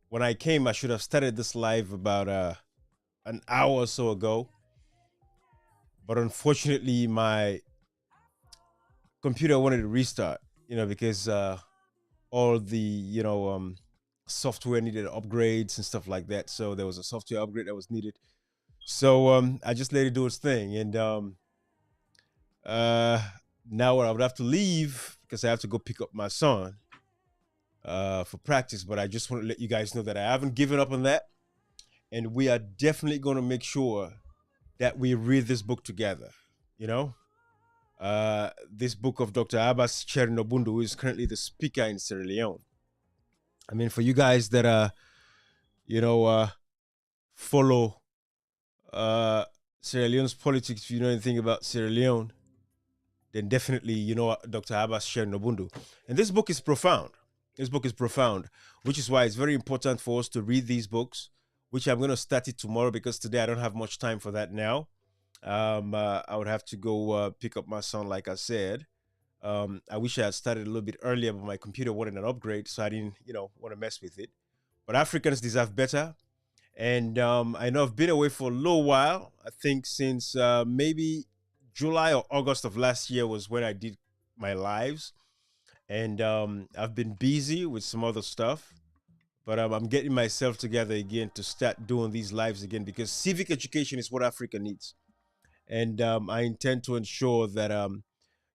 when I came, I should have started this live about an hour or so ago, but unfortunately, my computer wanted to restart. Because all the software needed upgrades and stuff like that. So there was a software upgrade that was needed. So I just let it do its thing, and uh, now I would have to leave because I have to go pick up my son for practice. But I just want to let you guys know that I haven't given up on that, and we are definitely going to make sure that we read this book together. You know, this book of Dr. Abbas Chernobundu, who is currently the speaker in Sierra Leone. I mean, for you guys that follow Sierra Leone's politics, if you know anything about Sierra Leone, then definitely you know Dr. Abbas Chernobundu. And this book is profound. This book is profound, which is why it's very important for us to read these books, which I'm going to start it tomorrow because today I don't have much time for that now. I would have to go pick up my son, like I said. I wish I had started a little bit earlier, but my computer wanted an upgrade, so I didn't, want to mess with it. But Africans deserve better. And I know I've been away for a little while. I think since maybe July or August of last year was when I did my lives. And I've been busy with some other stuff. But I'm getting myself together again to start doing these lives again because civic education is what Africa needs. And I intend to ensure that,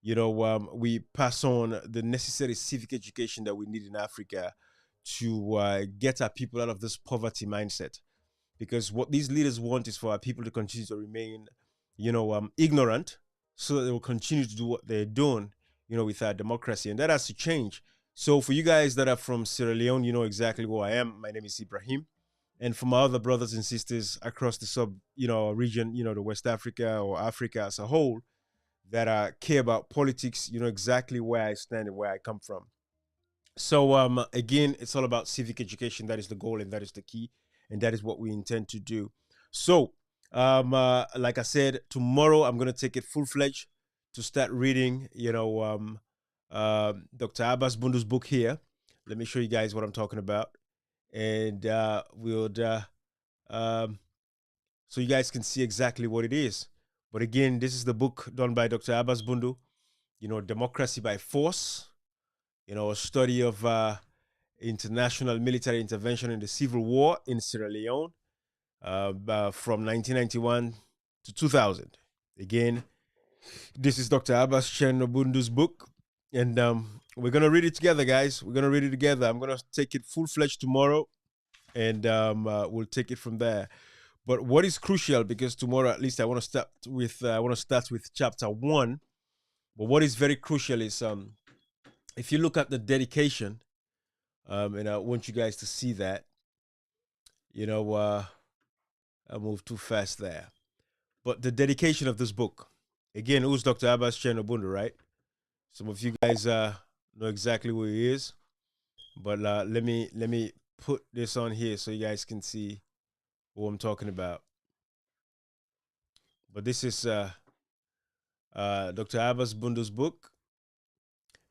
we pass on the necessary civic education that we need in Africa to get our people out of this poverty mindset. Because what these leaders want is for our people to continue to remain, ignorant, so that they will continue to do what they're doing, with our democracy, and that has to change. So for you guys that are from Sierra Leone, you know exactly who I am. My name is Ibrahim, and for my other brothers and sisters across the region, the West Africa or Africa as a whole, that care about politics, you know exactly where I stand and where I come from. So again, it's all about civic education. That is the goal, and that is the key, and that is what we intend to do. So, like I said, tomorrow I'm gonna take it full fledged to start reading. Dr. Abbas Bundu's book here. Let me show you guys what I'm talking about, and um, so you guys can see exactly what it is. But again, this is the book done by Dr. Abbas Bundu. Democracy by Force. A study of international military intervention in the civil war in Sierra Leone from 1991 to 2000. Again, this is Dr. Abbas Chernobundu's book, and we're gonna read it together, guys. We're gonna read it together. I'm gonna take it full fledged tomorrow, and we'll take it from there. But what is crucial, because tomorrow at least I want to start with chapter 1. But what is very crucial is if you look at the dedication, and I want you guys to see that. I moved too fast there. But the dedication of this book, again, who's Dr. Abbas Chernobundu, right? Some of you guys know exactly who he is, but let me put this on here so you guys can see who I'm talking about. But this is Dr. Abbas Bundu's book,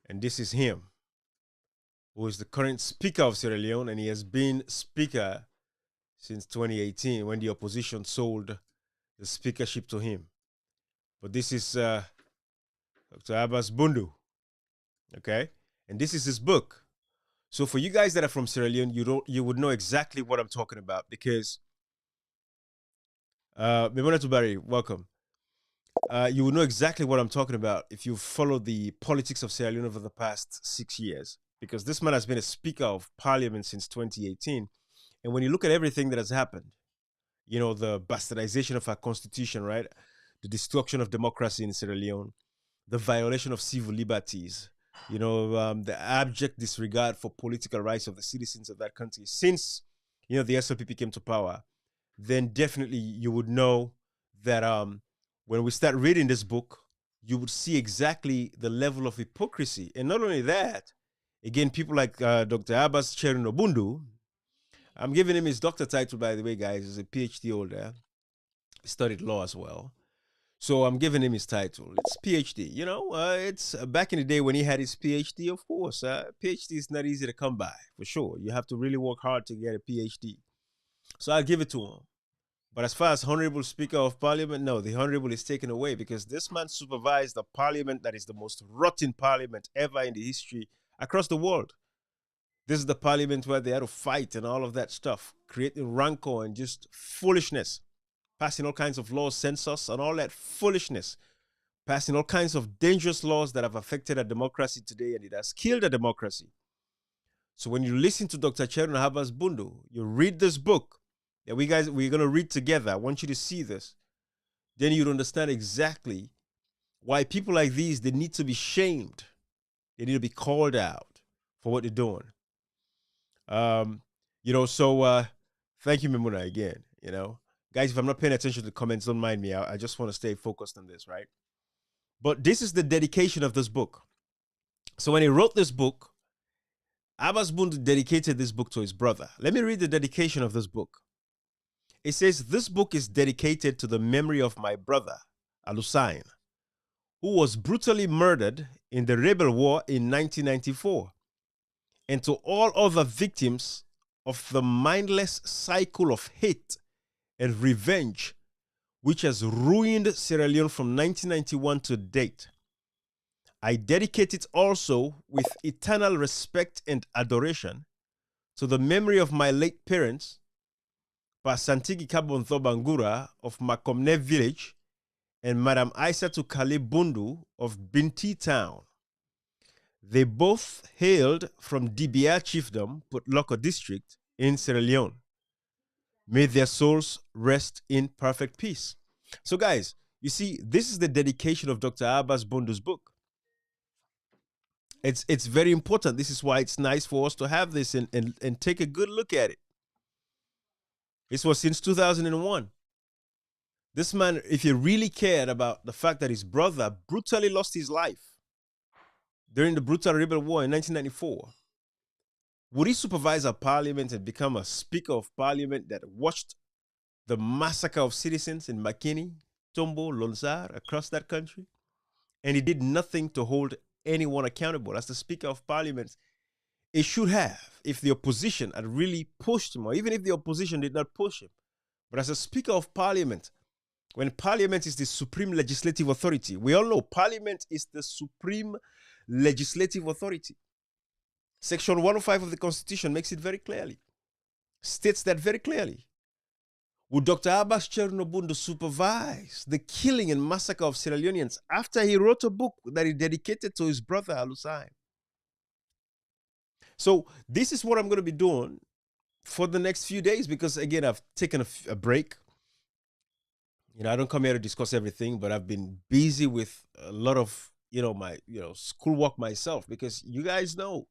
and this is him, who is the current Speaker of Sierra Leone, and he has been Speaker since 2018 when the opposition sold the speakership to him. But this is Dr. Abbas Bundu, okay? And this is his book. So for you guys that are from Sierra Leone, you would know exactly what I'm talking about because Mimona Tubari, welcome. You would know exactly what I'm talking about if you followed the politics of Sierra Leone over the past 6 years, because this man has been a Speaker of Parliament since 2018. And when you look at everything that has happened, the bastardization of our constitution, right? The destruction of democracy in Sierra Leone, the violation of civil liberties, the abject disregard for political rights of the citizens of that country since, the SLPP came to power, then definitely you would know that when we start reading this book, you would see exactly the level of hypocrisy. And not only that, again, people like Dr. Abbas Chernobundu, I'm giving him his doctor title, by the way, guys. He's a PhD holder. He studied law as well. So I'm giving him his title. It's PhD. It's back in the day when he had his PhD, of course. PhD is not easy to come by, for sure. You have to really work hard to get a PhD. So I'll give it to him. But as far as Honorable Speaker of Parliament, no, the Honorable is taken away because this man supervised a parliament that is the most rotten parliament ever in the history across the world. This is the parliament where they had to fight and all of that stuff, creating rancor and just foolishness, passing all kinds of laws, census, and all that foolishness, passing all kinds of dangerous laws that have affected our democracy today, and it has killed a democracy. So when you listen to Dr. Cherno Habas Bundu, you read this book that we're going to read together. I want you to see this. Then you'd understand exactly why people like these, they need to be shamed. They need to be called out for what they're doing. So thank you, Mimuna, again. Guys, if I'm not paying attention to the comments, don't mind me. I just want to stay focused on this, right? But this is the dedication of this book. So when he wrote this book, Abbas Bundu dedicated this book to his brother. Let me read the dedication of this book. It says, "This book is dedicated to the memory of my brother, Al-Hussein, who was brutally murdered in the rebel war in 1994, and to all other victims of the mindless cycle of hate and revenge which has ruined Sierra Leone from 1991 to date. I dedicate it also with eternal respect and adoration to the memory of my late parents, Pasantigi Kabontho Bangura of Makomne village and Madam Aissatou Kale Bundu of Binti town. They both hailed from Dibia chiefdom, Putloko district in Sierra Leone. May their souls rest in perfect peace." So guys, you see, this is the dedication of Dr. Abbas Bundu's book. It's very important. This is why it's nice for us to have this and take a good look at it. This was since 2001. This man, if he really cared about the fact that his brother brutally lost his life during the brutal rebel war in 1994, would he supervise a parliament and become a speaker of parliament that watched the massacre of citizens in Makini, Tombo, Lonsar, across that country? And he did nothing to hold anyone accountable. As the Speaker of Parliament, it should have, if the opposition had really pushed him, or even if the opposition did not push him. But as a Speaker of Parliament, when Parliament is the supreme legislative authority, we all know Parliament is the supreme legislative authority. Section 105 of the Constitution makes it very clearly, states that very clearly. Would Dr. Abbas Cherno Bundu supervise the killing and massacre of Sierra Leoneans after he wrote a book that he dedicated to his brother Al-Hussein? So this is what I'm going to be doing for the next few days because, again, I've taken a break. I don't come here to discuss everything, but I've been busy with a lot of, my, schoolwork myself, because you guys know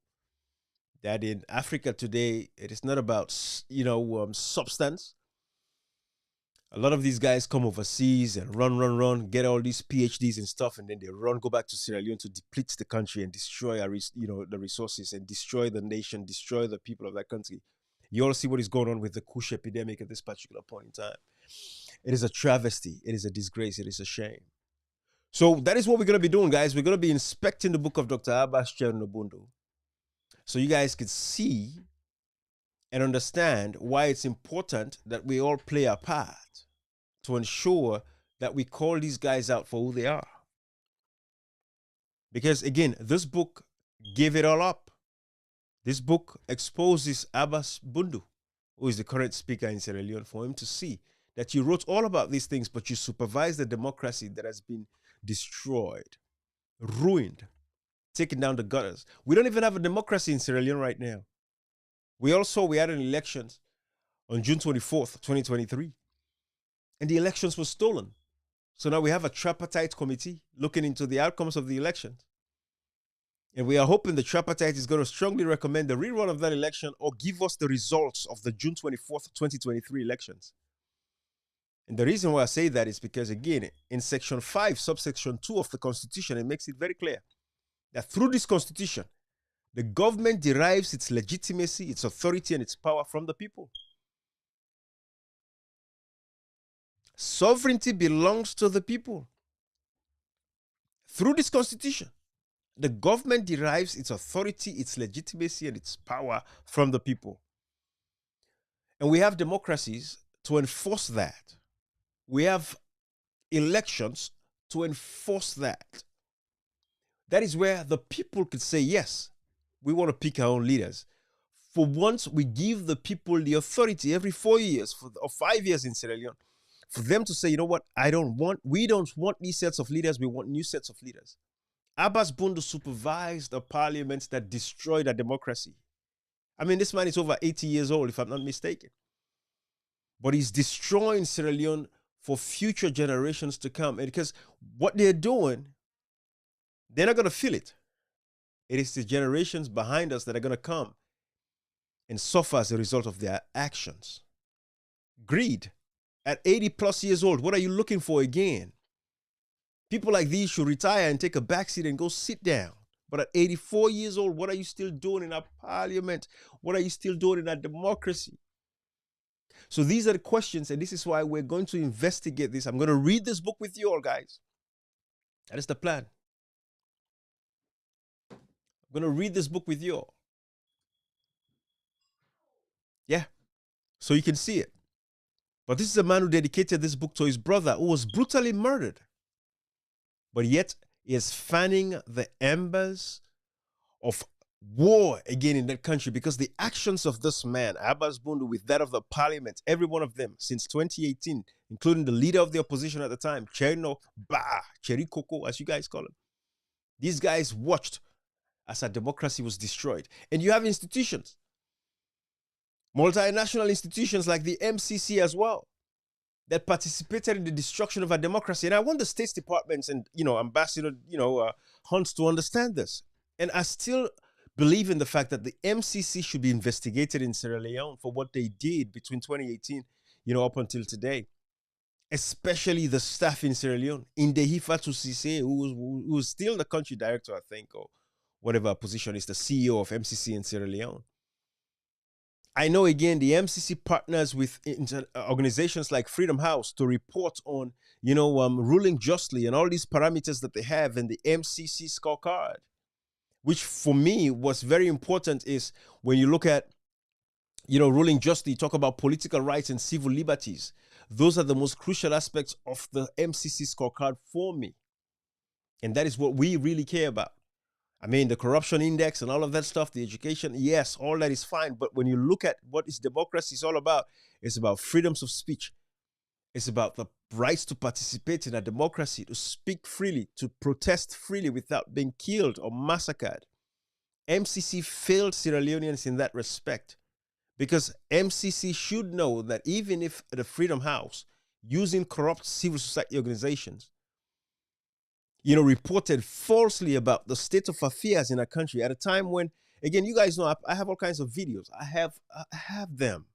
that in Africa today, it is not about, substance. A lot of these guys come overseas and run, get all these PhDs and stuff, and then they go back to Sierra Leone to deplete the country and destroy the resources and destroy the nation, destroy the people of that country. You all see what is going on with the Kush epidemic at this particular point in time. It is a travesty. It is a disgrace. It is a shame. So that is what we're going to be doing, guys. We're going to be inspecting the book of Dr. Abbas Cherno Bundu, so you guys could see and understand why it's important that we all play our part to ensure that we call these guys out for who they are. Because again, this book gave it all up. This book exposes Abbas Bundu, who is the current speaker in Sierra Leone, for him to see that you wrote all about these things, but you supervised the democracy that has been destroyed, ruined, taken down the gutters. We don't even have a democracy in Sierra Leone right now. We had an elections on June 24th, 2023. And the elections were stolen. So now we have a tripartite committee looking into the outcomes of the elections. And we are hoping the tripartite is going to strongly recommend the rerun of that election or give us the results of the June 24th, 2023 elections. And the reason why I say that is because, again, in Section 5, subsection 2 of the Constitution, it makes it very clear that through this Constitution, the government derives its legitimacy, its authority, and its power from the people. Sovereignty belongs to the people. Through this constitution, the government derives its authority, its legitimacy, and its power from the people. And we have democracies to enforce that. We have elections to enforce that. That is where the people could say, yes, we want to pick our own leaders. For once, we give the people the authority every 4 years or 5 years in Sierra Leone for them to say, you know what, we don't want these sets of leaders, we want new sets of leaders. Abbas Bundu supervised a parliament that destroyed our democracy. I mean, this man is over 80 years old, if I'm not mistaken. But he's destroying Sierra Leone for future generations to come. And because what they're doing, they're not going to feel it. It is the generations behind us that are going to come and suffer as a result of their actions. Greed. At 80 plus years old, what are you looking for again? People like these should retire and take a backseat and go sit down. But at 84 years old, what are you still doing in our parliament? What are you still doing in our democracy? So these are the questions, and this is why we're going to investigate this. I'm going to read this book with you all, guys. That is the plan. I'm going to read this book with you all. Yeah, so you can see it. But this is a man who dedicated this book to his brother who was brutally murdered. But yet he is fanning the embers of war again in that country, because the actions of this man, Abbas Bundu, with that of the parliament, every one of them since 2018, including the leader of the opposition at the time, Cherno Cheri Koko, as you guys call him. These guys watched as our democracy was destroyed. And you have institutions, multinational institutions like the MCC as well, that participated in the destruction of our democracy. And I want the State Departments and, Ambassador, Hunt to understand this. And I still believe in the fact that the MCC should be investigated in Sierra Leone for what they did between 2018, up until today. Especially the staff in Sierra Leone. Ndehi Fatou Cissé, who was still the country director, I think, or whatever position, is the CEO of MCC in Sierra Leone. I know, again, the MCC partners with organizations like Freedom House to report on, ruling justly and all these parameters that they have in the MCC scorecard, which for me was very important. Is when you look at, ruling justly, talk about political rights and civil liberties. Those are the most crucial aspects of the MCC scorecard for me. And that is what we really care about. I mean, the corruption index and all of that stuff, the education, yes, all that is fine. But when you look at what is democracy is all about, it's about freedoms of speech. It's about the rights to participate in a democracy, to speak freely, to protest freely without being killed or massacred. MCC failed Sierra Leoneans in that respect, because MCC should know that even if the Freedom House, using corrupt civil society organizations, reported falsely about the state of affairs in our country at a time when, again, you guys know I have all kinds of videos. I have them.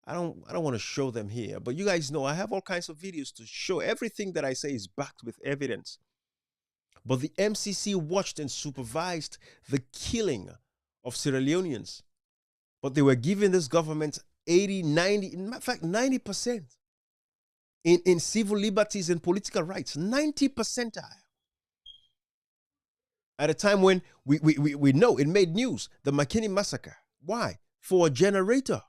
I don't want to show them here, but you guys know I have all kinds of videos to show everything that I say is backed with evidence. But the MCC watched and supervised the killing of Sierra Leoneans. But they were giving this government 80, 90, in fact, 90%. In civil liberties and political rights, 90 percentile. At a time when we know it made news, the Makeni massacre. Why? For a generator.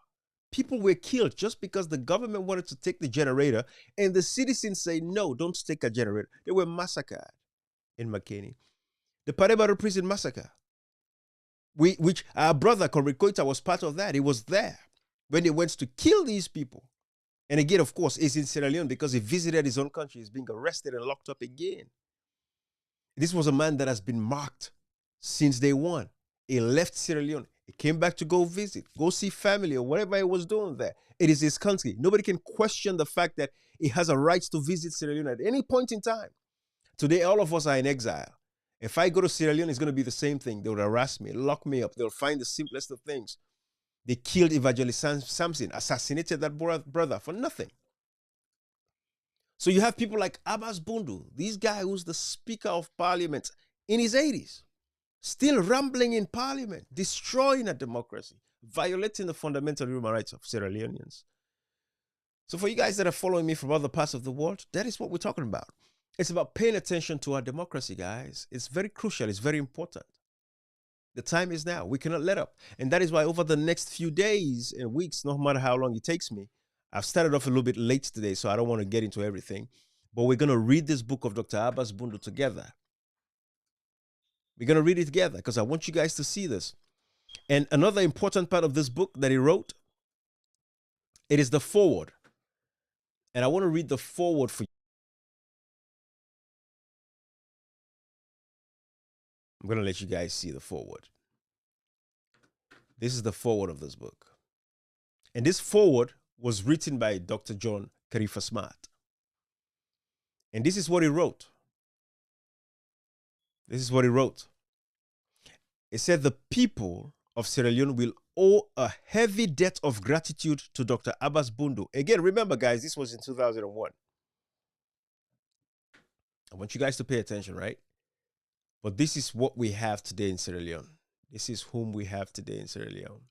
People were killed just because the government wanted to take the generator, and the citizens say, no, don't take a generator. They were massacred in Makeni. The Parebaro prison massacre, which our brother Comrade Koita was part of that. He was there when they went to kill these people. And again, of course, he's in Sierra Leone because he visited his own country. He's being arrested and locked up again. This was a man that has been marked since day one. He left Sierra Leone. He came back to go visit, go see family or whatever he was doing there. It is his country. Nobody can question the fact that he has a right to visit Sierra Leone at any point in time. Today, all of us are in exile. If I go to Sierra Leone, it's going to be the same thing. They'll harass me, lock me up. They'll find the simplest of things. They killed Evangelist Samson, assassinated that brother for nothing. So you have people like Abbas Bundu, this guy who's the Speaker of Parliament in his 80s, still rambling in Parliament, destroying a democracy, violating the fundamental human rights of Sierra Leoneans. So for you guys that are following me from other parts of the world, that is what we're talking about. It's about paying attention to our democracy, guys. It's very crucial. It's very important. The time is now. We cannot let up. And that is why over the next few days and weeks, no matter how long it takes me, I've started off a little bit late today, so I don't want to get into everything. But we're going to read this book of Dr. Abbas Bundu together. We're going to read it together because I want you guys to see this. And another important part of this book that he wrote, it is the foreword. And I want to read the foreword for you. I'm going to let you guys see the foreword. This is the foreword of this book. And this foreword was written by Dr. John Khalifa Smart. And this is what he wrote. This is what he wrote. It said, the people of Sierra Leone will owe a heavy debt of gratitude to Dr. Abbas Bundu. Again, remember, guys, this was in 2001. I want you guys to pay attention, right? But this is what we have today in Sierra Leone. This is whom we have today in Sierra Leone.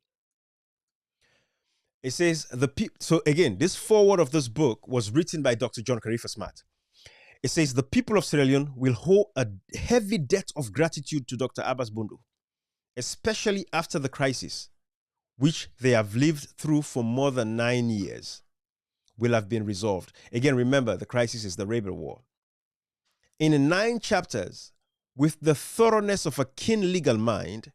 It says, so again, this foreword of this book was written by Dr. John Khalifa Smart. It says, the people of Sierra Leone will owe a heavy debt of gratitude to Dr. Abbas Bundu, especially after the crisis, which they have lived through for more than 9 years, will have been resolved. Again, remember, the crisis is the Rebel War. In 9 chapters, with the thoroughness of a keen legal mind,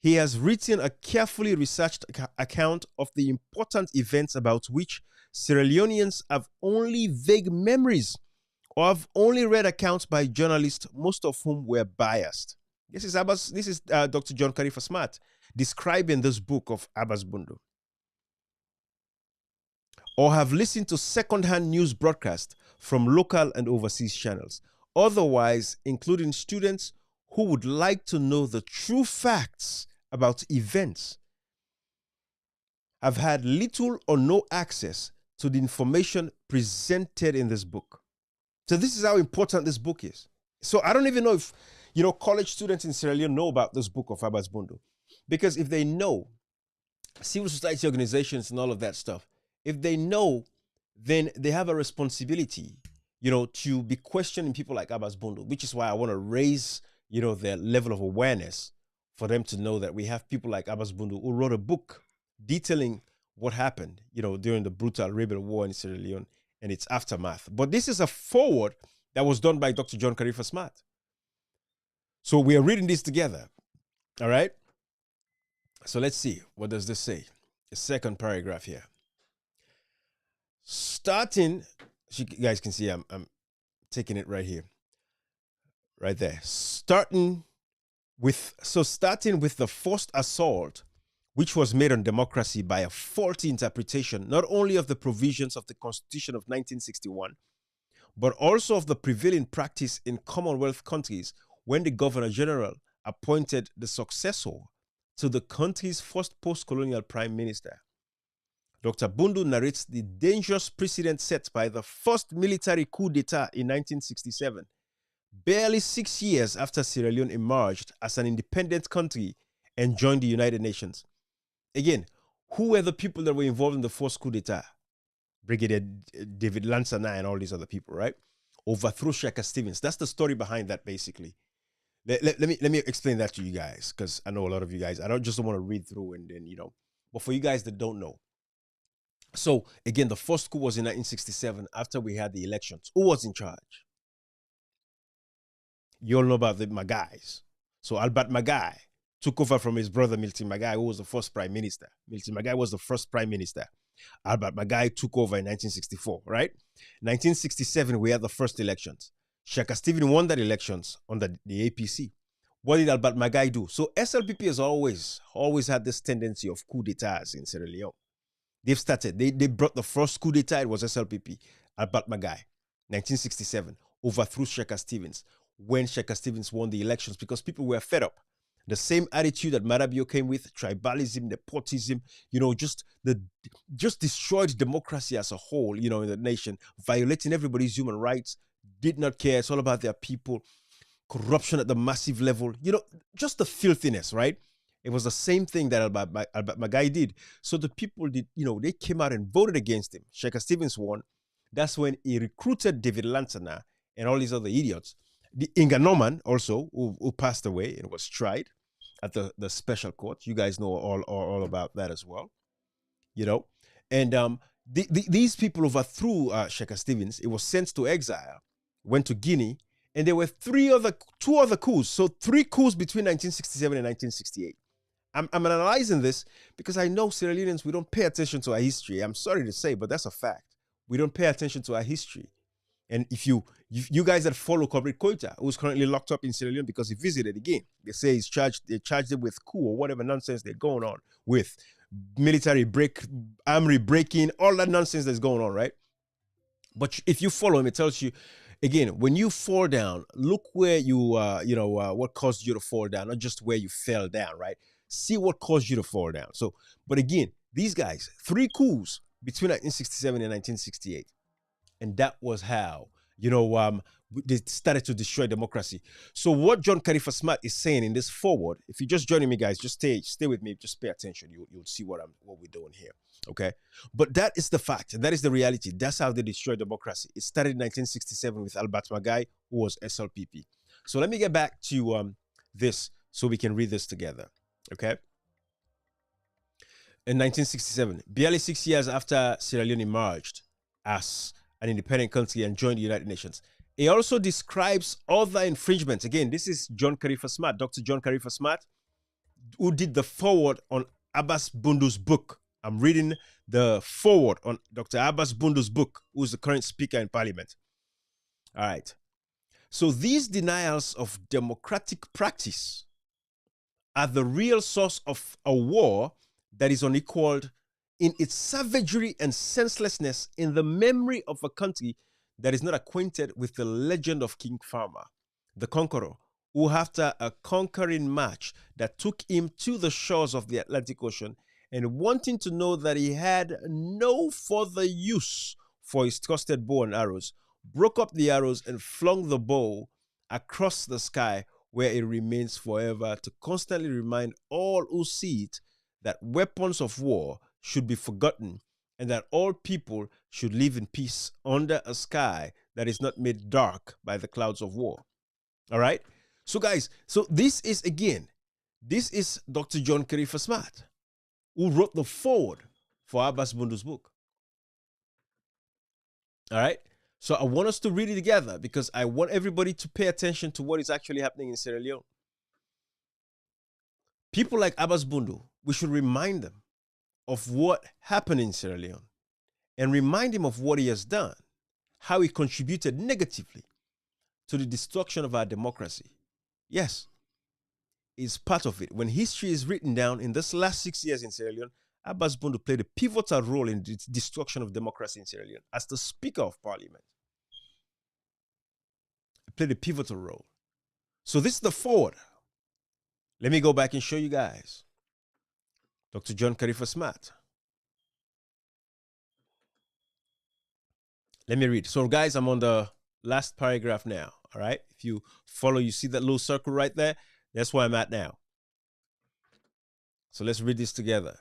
he has written a carefully researched account of the important events about which Sierra Leoneans have only vague memories or have only read accounts by journalists, most of whom were biased. This is Dr. John Khalifa Smart describing this book of Abbas Bundu. Or have listened to second-hand news broadcasts from local and overseas channels. Otherwise, including students who would like to know the true facts about events, have had little or no access to the information presented in this book. So this is how important this book is. So I don't even know if, college students in Sierra Leone know about this book of Abbas Bundu. Because if they know, civil society organizations and all of that stuff, if they know, then they have a responsibility, to be questioning people like Abbas Bundu, which is why I want to raise, their level of awareness for them to know that we have people like Abbas Bundu who wrote a book detailing what happened, during the brutal rebel war in Sierra Leone and its aftermath. But this is a foreword that was done by Dr. John Khalifa Smart. So we are reading this together. All right. So let's see. What does this say? The second paragraph here. Starting, you guys can see I'm taking it right here. Right there. Starting with the first assault, which was made on democracy by a faulty interpretation, not only of the provisions of the Constitution of 1961, but also of the prevailing practice in Commonwealth countries when the Governor General appointed the successor to the country's first post-colonial prime minister. Dr. Bundu narrates the dangerous precedent set by the first military coup d'etat in 1967, barely 6 years after Sierra Leone emerged as an independent country and joined the United Nations. Again, who were the people that were involved in the first coup d'etat? Brigadier David Lansana and all these other people, right? Overthrew Shaka Stevens. That's the story behind that, basically. Let me explain that to you guys, because I know a lot of you guys, I don't just want to read through and then, but for you guys that don't know. So, again, the first coup was in 1967 after we had the elections. Who was in charge? You all know about the Magais. So, Albert Magai took over from his brother Milton Magai, who was the first prime minister. Milton Magai was the first prime minister. Albert Magai took over in 1964, right? 1967, we had the first elections. Shaka Stevens won that elections under the APC. What did Albert Magai do? So SLPP has always had this tendency of coup d'etats in Sierra Leone. They've started. They brought the first coup d'etat. It was SLPP. Albert Magai, 1967, overthrew Shaka Stevens when Shaka Stevens won the elections because people were fed up. The same attitude that Marabio came with, tribalism, nepotism, just destroyed democracy as a whole, in the nation, violating everybody's human rights, did not care. It's all about their people, corruption at the massive level, just the filthiness, right? It was the same thing that Albert Magai did. So the people did, they came out and voted against him. Shaka Stevens won. That's when he recruited David Lansana and all these other idiots. The Inga Norman also, who passed away and was tried at the special court. You guys know all about that as well, you know. And these people overthrew Sheikh Stevens. It was sent to exile, went to Guinea, and there were two other coups. So 3 coups between 1967 and 1968. I'm analyzing this because I know Sierra Leoneans, we don't pay attention to our history. I'm sorry to say, but that's a fact. We don't pay attention to our history. And if you guys that follow Comrade Koita, who's currently locked up in Sierra Leone because he visited again, they say they charged him with coup or whatever nonsense they're going on with military armory breaking, all that nonsense that's going on, right? But if you follow him, it tells you, again, when you fall down, look where you, what caused you to fall down, not just where you fell down, right? See what caused you to fall down. So, but again, these guys, 3 coups between 1967 and 1968. And that was how, they started to destroy democracy. So what John Khalifa Smart is saying in this forward, if you're just joining me, guys, just stay with me, just pay attention. You'll see what we're doing here. Okay. But that is the fact, and that is the reality. That's how they destroyed democracy. It started in 1967 with Albert Magai, who was SLPP. So let me get back to this so we can read this together. Okay. In 1967, barely 6 years after Sierra Leone emerged as an independent country and joined the United Nations, he also describes other infringements. Again, this is John Khalifa Smart, Dr. John Khalifa Smart, who did the forward on Abbas Bundu's book. I'm reading the forward on Dr. Abbas Bundu's book, who's the current speaker in parliament. All right. So these denials of democratic practice are the real source of a war that is unequaled in its savagery and senselessness in the memory of a country that is not acquainted with the legend of King Farmer, the conqueror, who after a conquering march that took him to the shores of the Atlantic Ocean and wanting to know that he had no further use for his trusted bow and arrows, broke up the arrows and flung the bow across the sky, where it remains forever to constantly remind all who see it that weapons of war should be forgotten and that all people should live in peace under a sky that is not made dark by the clouds of war. All right? So guys, so this is Dr. John Khalifa Smart, who wrote the foreword for Abbas Bundu's book. All right? So I want us to read it together because I want everybody to pay attention to what is actually happening in Sierra Leone. People like Abbas Bundu, we should remind them of what happened in Sierra Leone and remind him of what he has done, how he contributed negatively to the destruction of our democracy. Yes, it's part of it. When history is written down in this last 6 years in Sierra Leone, Abbas Bundu played a pivotal role in the destruction of democracy in Sierra Leone as the Speaker of Parliament. He played a pivotal role. So this is the forward. Let me go back and show you guys. Dr. John Khalifa Smart. Let me read. So guys, I'm on the last paragraph now. All right. If you follow, you see that little circle right there? That's where I'm at now. So let's read this together.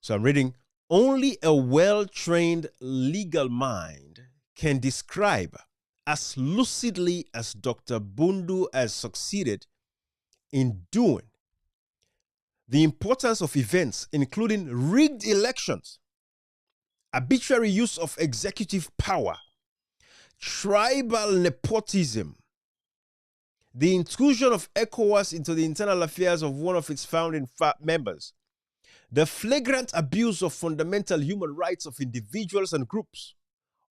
So I'm reading, only a well-trained legal mind can describe as lucidly as Dr. Bundu has succeeded in doing the importance of events, including rigged elections, arbitrary use of executive power, tribal nepotism, the intrusion of ECOWAS into the internal affairs of one of its founding members, the flagrant abuse of fundamental human rights of individuals and groups,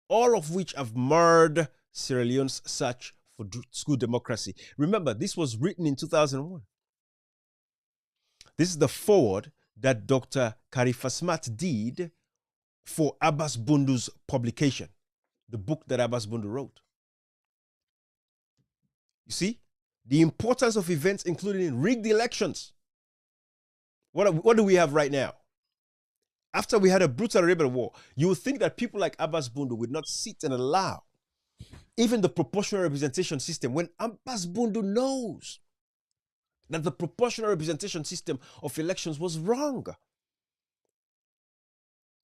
all of which have marred Sierra Leone's search for true democracy. Remember, this was written in 2001. This is the foreword that Dr. Khalifa Smart did for Abbas Bundu's publication, the book that Abbas Bundu wrote. You see, the importance of events, including rigged elections. What do we have right now? After we had a brutal rebel war, you would think that people like Abbas Bundu would not sit and allow even the proportional representation system, when Abbas Bundu knows that the proportional representation system of elections was wrong.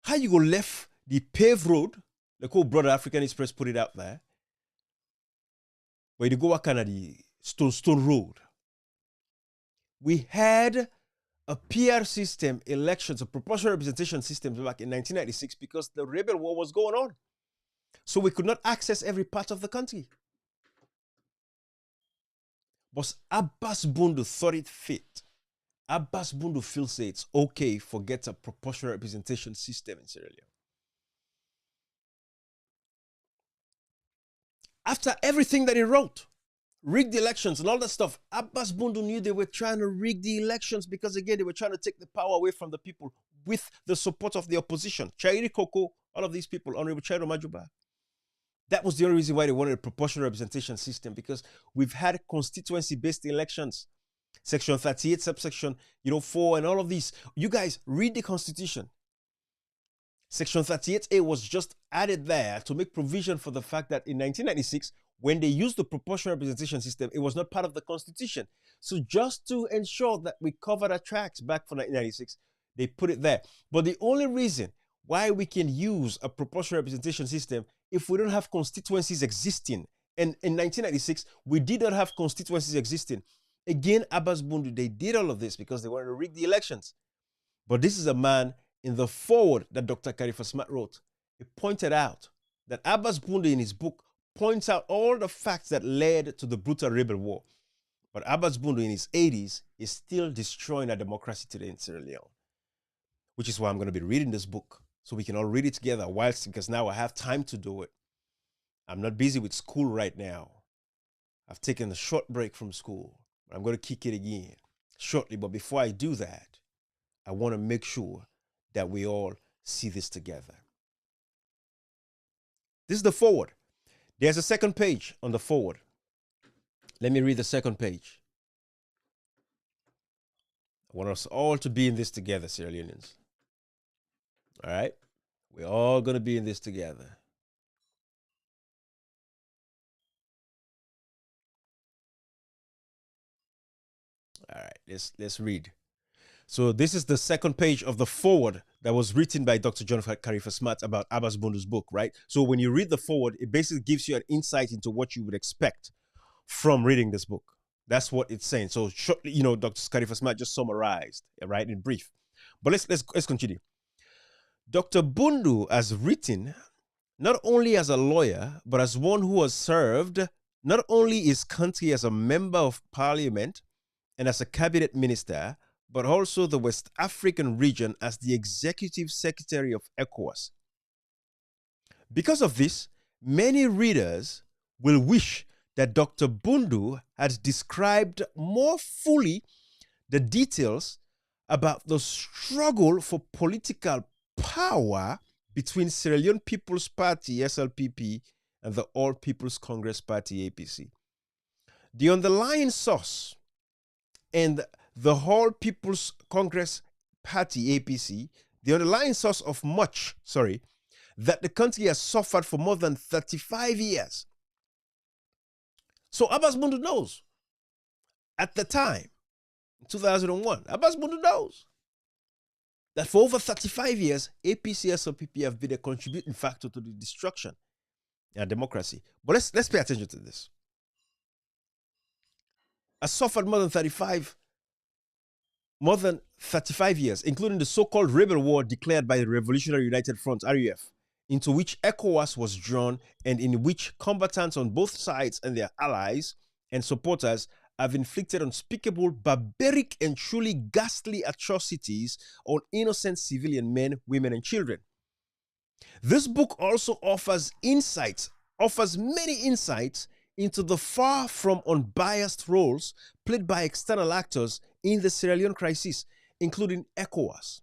How you go left the paved road, the cool Brother African Express put it out there, where you go kind of the stone road. We had a PR system, elections, a proportional representation system back in 1996 because the rebel war was going on. So we could not access every part of the country. But Abbas Bundu thought it fit. Abbas Bundu feels it's okay, forget a proportional representation system in Sierra Leone. After everything that he wrote, rigged the elections and all that stuff, Abbas Bundu knew they were trying to rig the elections because, again, they were trying to take the power away from the people with the support of the opposition. Chairi Koko, all of these people, Honorable Chairo Majuba. That was the only reason why they wanted a proportional representation system, because we've had constituency-based elections. Section 38, subsection 4, and all of these. You guys, read the Constitution. Section 38A was just added there to make provision for the fact that in 1996, when they used the proportional representation system, it was not part of the Constitution. So just to ensure that we covered our tracks back from 1996, they put it there. But the only reason why we can use a proportional representation system if we don't have constituencies existing, and in 1996, we did not have constituencies existing. Again, Abbas Bundu, they did all of this because they wanted to rig the elections. But this is a man in the foreword that Dr. Khalifa Smart wrote. He pointed out that Abbas Bundu in his book points out all the facts that led to the brutal rebel war. But Abbas Bundu in his 80s is still destroying our democracy today in Sierra Leone, which is why I'm going to be reading this book so we can all read it together because now I have time to do it. I'm not busy with school right now. I've taken a short break from school. I'm going to kick it again shortly. But before I do that, I want to make sure that we all see this together. This is the foreword. There's a second page on the foreword. Let me read the second page. I want us all to be in this together, Sierra Leoneans. All right? We're all going to be in this together. All right, let's read. So this is the second page of the foreword that was written by Dr. John Khalifa Smart about Abbas Bundu's book, right? So when you read the foreword, it basically gives you an insight into what you would expect from reading this book. That's what it's saying. So shortly, Dr. Khalifa Smart just summarized, right, in brief. But let's continue. Dr. Bundu has written not only as a lawyer, but as one who has served not only his country as a member of parliament and as a cabinet minister, but also the West African region as the executive secretary of ECOWAS. Because of this, many readers will wish that Dr. Bundu had described more fully the details about the struggle for political power between Sierra Leone People's Party, SLPP, and the All People's Congress Party, APC. The underlying source and the All People's Congress Party, APC, the underlying source of much, that the country has suffered for more than 35 years. So Abbas Bundu knows. At the time, in 2001, Abbas Bundu knows that for over 35 years, APC, SLPP have been a contributing factor to the destruction of democracy. But let's pay attention to this. Has suffered more than 35 years, including the so-called rebel war declared by the Revolutionary United Front, RUF, into which ECOWAS was drawn and in which combatants on both sides and their allies and supporters have inflicted unspeakable, barbaric, and truly ghastly atrocities on innocent civilian men, women, and children. This book also offers many insights into the far from unbiased roles played by external actors in the Sierra Leone crisis, including ECOWAS,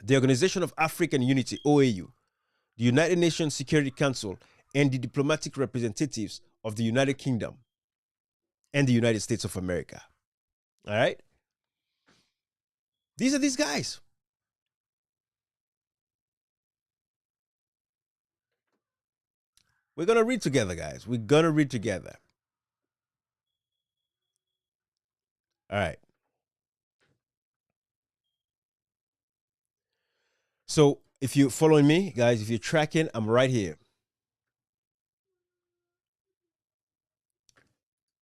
the Organization of African Unity, OAU, the United Nations Security Council, and the diplomatic representatives of the United Kingdom and the United States of America. All right? These are these guys. We're going to read together, guys. We're going to read together. All right. So if you're following me, guys, if you're tracking, I'm right here.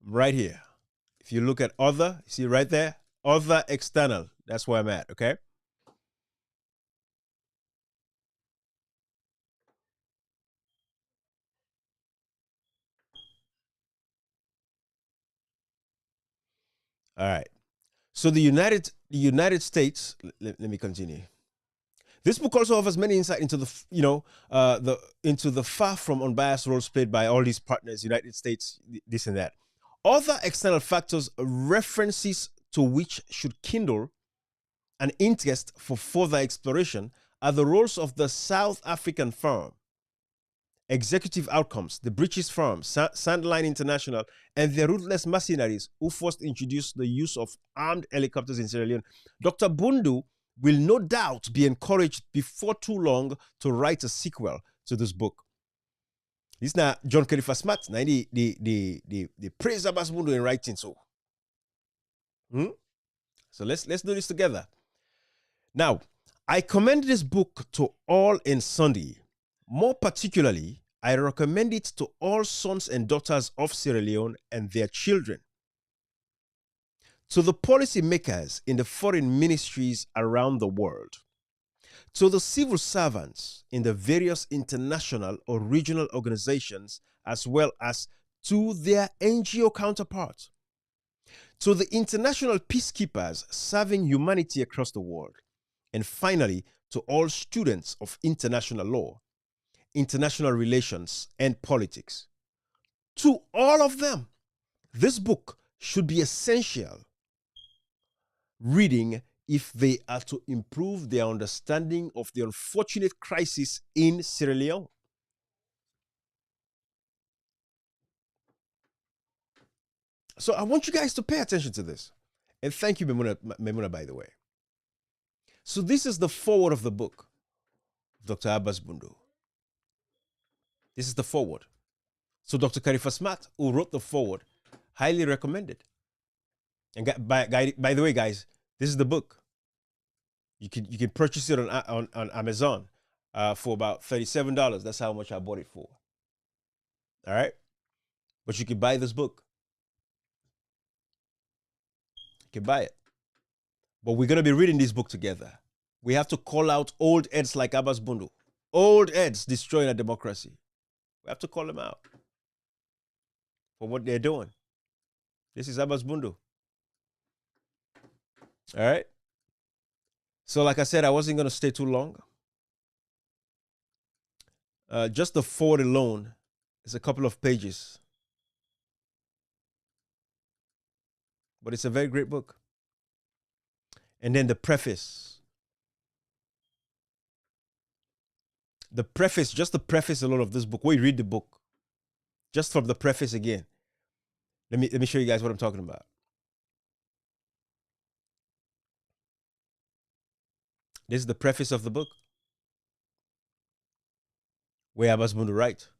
Right here. If you look at other, see right there, other external. That's where I'm at, okay? All right. So the United States, let me continue. This book also offers many insight into the far from unbiased roles played by all these partners, United States, this and that. Other external factors, references to which should kindle an interest for further exploration, are the roles of the South African firm, Executive Outcomes, the British firm, Sandline International, and the ruthless mercenaries who first introduced the use of armed helicopters in Sierra Leone. Dr. Bundu will no doubt be encouraged before too long to write a sequel to this book. This is now John Khalifa Smart. Now the praise Abbas Bundu in writing. So let's do this together. Now, I commend this book to all in Sunday. More particularly, I recommend it to all sons and daughters of Sierra Leone and their children. To the policymakers in the foreign ministries around the world. To the civil servants in the various international or regional organizations, as well as to their NGO counterparts. To the international peacekeepers serving humanity across the world. And finally, to all students of international law, international relations, and politics. To all of them, this book should be essential reading if they are to improve their understanding of the unfortunate crisis in Sierra Leone. So I want you guys to pay attention to this. And thank you, Memuna, by the way. So this is the foreword of the book, Dr. Abbas Bundu. This is the foreword. So Dr. Khalifa Smart, who wrote the foreword, highly recommended. And by the way, guys, this is the book. You can purchase it on Amazon for about $37. That's how much I bought it for. All right, but you can buy this book. You can buy it. But we're gonna be reading this book together. We have to call out old heads like Abbas Bundu, old heads destroying a democracy. We have to call them out for what they're doing. This is Abbas Bundu. All right. So, like I said, I wasn't going to stay too long. Just the foreword alone is a couple of pages. But it's a very great book. And then the preface. Just the preface alone of this book. When you read the book, just from the preface again. Let me show you guys what I'm talking about. This is the preface of the book, where Abbas Bundu writes,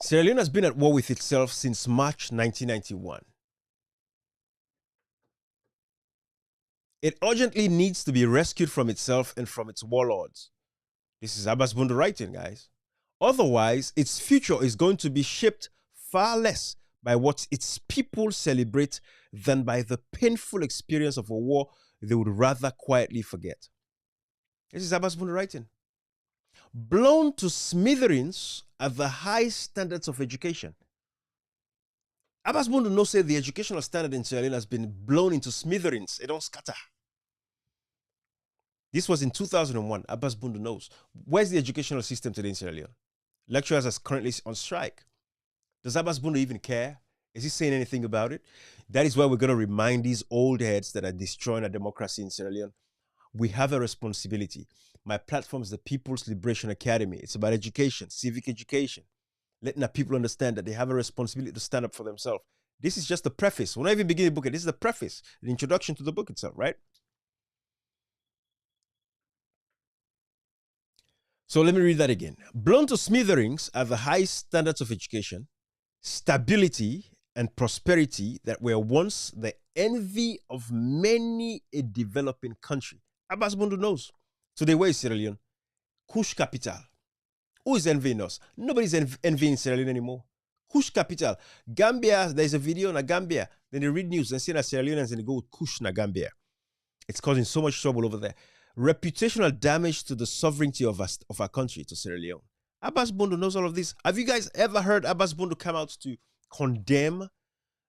Sierra Leone has been at war with itself since March 1991. It urgently needs to be rescued from itself and from its warlords. This is Abbas Bundu writing, guys. Otherwise, its future is going to be shaped far less by what its people celebrate than by the painful experience of a war they would rather quietly forget. This is Abbas Bundu writing. Blown to smithereens are the high standards of education. Abbas Bundu knows that the educational standard in Sierra Leone has been blown into smithereens. It don't scatter. This was in 2001. Abbas Bundu knows. Where's the educational system today in Sierra Leone? Lecturers are currently on strike. Does Abbas Bundu even care? Is he saying anything about it? That is why we're going to remind these old heads that are destroying our democracy in Sierra Leone. We have a responsibility. My platform is the People's Liberation Academy. It's about education, civic education, letting our people understand that they have a responsibility to stand up for themselves. This is just the preface. We're not even beginning the book. This is the preface, the introduction to the book itself, right? So let me read that again. Blown to smithereens are the high standards of education, stability, and prosperity that were once the envy of many a developing country. Abbas Bundu knows. Today, where is Sierra Leone? Kush capital. Who is envying us? Nobody's envying Sierra Leone anymore. Kush capital. Gambia, there's a video on Gambia. Then they read news and see that Sierra Leoneans and they go with Kush na Gambia. It's causing so much trouble over there. Reputational damage to the sovereignty of our country, to Sierra Leone. Abbas Bundu knows all of this. Have you guys ever heard Abbas Bundu come out to condemn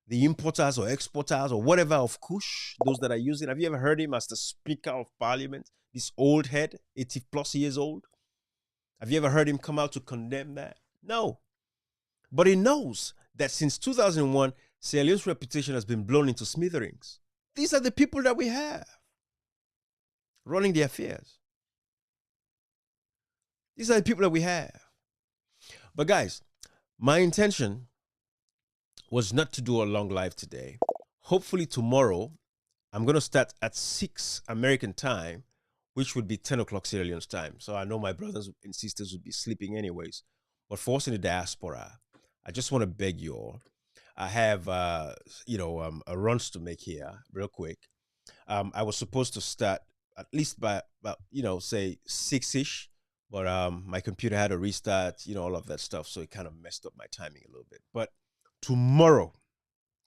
the importers or exporters or whatever of Kush, those that are using? Have you ever heard him as the Speaker of Parliament, this old head, 80 plus years old? Have you ever heard him come out to condemn that? No. But he knows that since 2001, Sierra Leone's reputation has been blown into smithereens. These are the people that we have running the affairs. These are the people that we have. But guys, my intention was not to do a long live today. Hopefully tomorrow, I'm going to start at 6 American time, which would be 10 o'clock Sierra Leone's time. So I know my brothers and sisters would be sleeping anyways. But for us in the diaspora, I just want to beg you all. I have, a runs to make here real quick. I was supposed to start at least by about, say 6-ish. But my computer had a restart, all of that stuff. So it kind of messed up my timing a little bit. But tomorrow,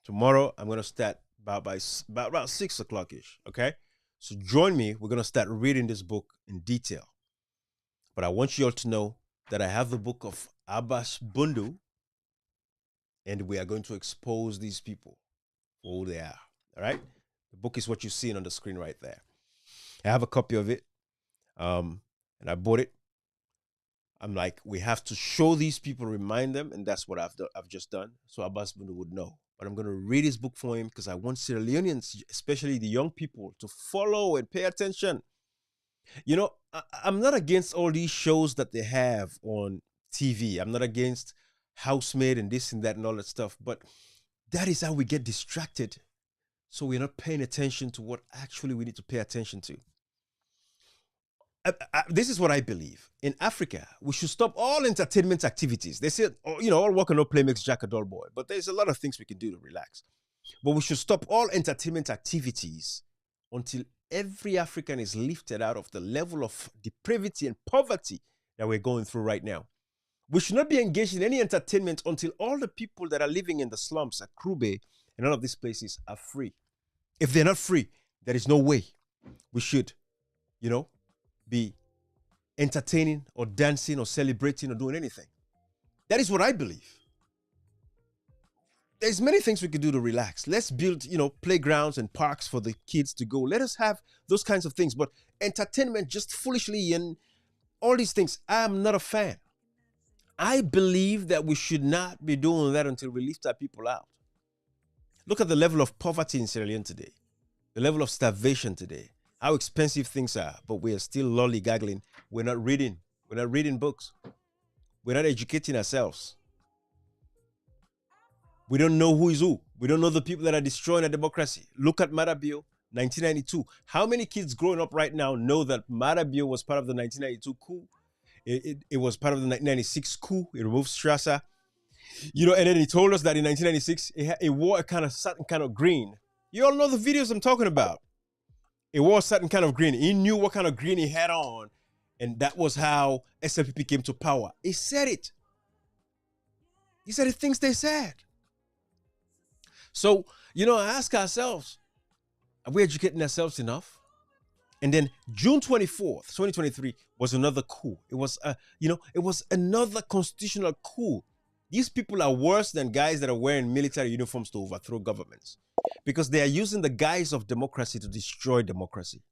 I'm going to start about around 6 o'clock-ish, okay? So join me. We're going to start reading this book in detail. But I want you all to know that I have the book of Abbas Bundu, and we are going to expose these people for who they are, all right? The book is what you're seeing on the screen right there. I have a copy of it, and I bought it. I'm like, we have to show these people, remind them, and that's what I've just done. So Abbas Bundu would know. But I'm going to read his book for him because I want Sierra Leoneans, especially the young people, to follow and pay attention. I'm not against all these shows that they have on TV. I'm not against Housemaid and this and that and all that stuff. But that is how we get distracted. So we're not paying attention to what actually we need to pay attention to. This is what I believe. In Africa, we should stop all entertainment activities. They say, all work and no play makes Jack a dull boy. But there's a lot of things we can do to relax. But we should stop all entertainment activities until every African is lifted out of the level of depravity and poverty that we're going through right now. We should not be engaged in any entertainment until all the people that are living in the slums at Krube and all of these places are free. If they're not free, there is no way we should, be entertaining or dancing or celebrating or doing anything. That is what I believe. There's many things we could do to relax. Let's build, playgrounds and parks for the kids to go. Let us have those kinds of things. But entertainment just foolishly and all these things, I am not a fan. I believe that we should not be doing that until we lift our people out. Look at the level of poverty in Sierra Leone today, the level of starvation today, how expensive things are, but we are still lollygaggling. We're not reading. We're not reading books. We're not educating ourselves. We don't know who is who. We don't know the people that are destroying our democracy. Look at Marabio, 1992. How many kids growing up right now know that Marabio was part of the 1992 coup? It was part of the 1996 coup. It removed Strasser. And then he told us that in 1996, it wore a certain kind of green. You all know the videos I'm talking about. It wore a certain kind of green. He knew what kind of green he had on. And that was how SLPP came to power. He said it. He said the things they said. So, ask ourselves, are we educating ourselves enough? And then June 24th, 2023 was another coup. It was, it was another constitutional coup. These people are worse than guys that are wearing military uniforms to overthrow governments because they are using the guise of democracy to destroy democracy.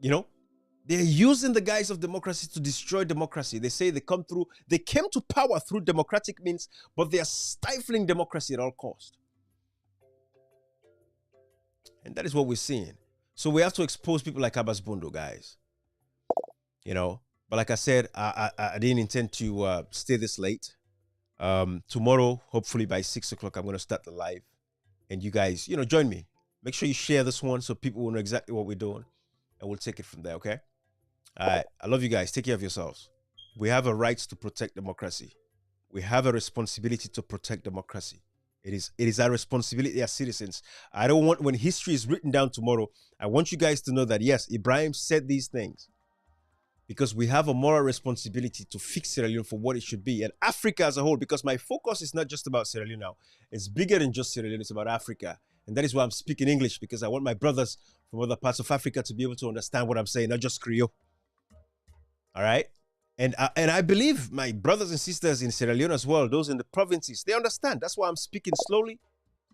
They're using the guise of democracy to destroy democracy. They say they came to power through democratic means, but they are stifling democracy at all costs. And that is what we're seeing. So we have to expose people like Abbas Bundu, guys. But like I said, I didn't intend to stay this late. Tomorrow, hopefully by 6 o'clock, I'm going to start the live. And you guys, join me. Make sure you share this one so people will know exactly what we're doing. And we'll take it from there, okay? All right. I love you guys. Take care of yourselves. We have a right to protect democracy. We have a responsibility to protect democracy. It is our responsibility as citizens. I don't want, when history is written down tomorrow, I want you guys to know that yes, Ibrahim said these things because we have a moral responsibility to fix Sierra Leone for what it should be, and Africa as a whole, because my focus is not just about Sierra Leone now. It's bigger than just Sierra Leone, it's about Africa. And that is why I'm speaking English, because I want my brothers from other parts of Africa to be able to understand what I'm saying, not just Creole. All right? And I believe my brothers and sisters in Sierra Leone as well, those in the provinces, they understand. That's why I'm speaking slowly.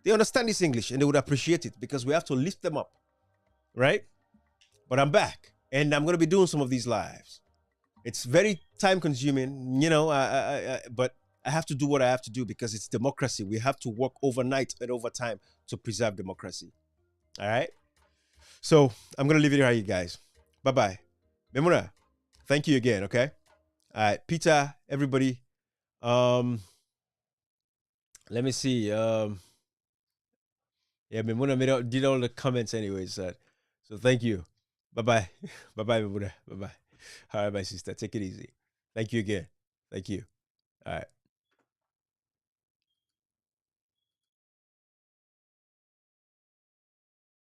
They understand this English and they would appreciate it, because we have to lift them up, right? But I'm back and I'm going to be doing some of these lives. It's very time consuming, but I have to do what I have to do because it's democracy. We have to work overnight and overtime to preserve democracy. All right? So I'm going to leave it here, you guys. Bye-bye. Memuna, thank you again, okay? All right, Peter, everybody. Let me see. Yeah, Memuna did all the comments anyways. So thank you. Bye-bye. Bye-bye, Memuna. Bye-bye. All right, my sister. Take it easy. Thank you again. Thank you. All right.